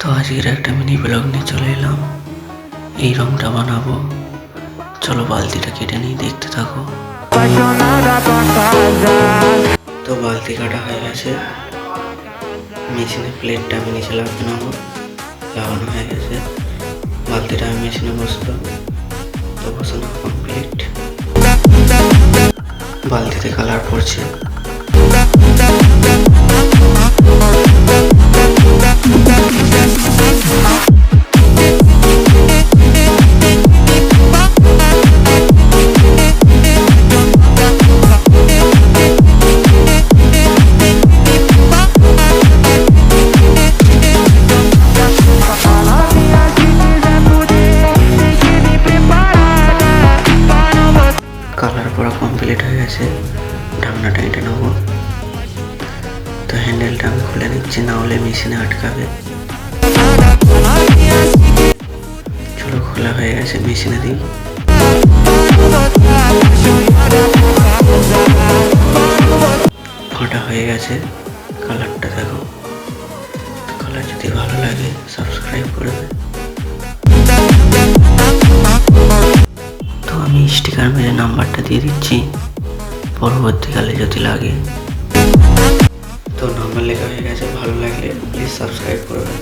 তো আজকের একটা মিনি ব্লগ নিয়ে চলে এলাম। এই রংটা বানাবো, চলো বালতিটা কেটে নিয়ে দেখতে থাকো। তো বালতি কাটা হয়ে গেছে, মেশিনে প্লেটটা আমি নিচে লাগানো হয়ে গেছে। বালতিটা আমি মেশিনে বসলো, তো বসানো কমপ্লিট। বালতিতে কালার পড়ছে। কালার পড়া কমপ্লিট হয়ে গেছে, ঢাকনাটা এঁটে নেবো। তো হ্যান্ডেলটা আমি খুলে নিচ্ছি, না হলে মেশিনে আটকাবে। চলো খোলা হয়ে গেছে, মেশিনে দিই। ফাটা হয়ে গেছে, কালারটা দেখো। তো কালার যদি ভালো লাগে সাবস্ক্রাইব করবে। তো আমি স্টিকার মেরে নাম্বারটা দিয়ে দিচ্ছি, পরবর্তীকালে যদি লাগে। তো নাম্বার লেখা হয়ে গেছে, ভালো লাগলে প্লিজ সাবস্ক্রাইব করবে।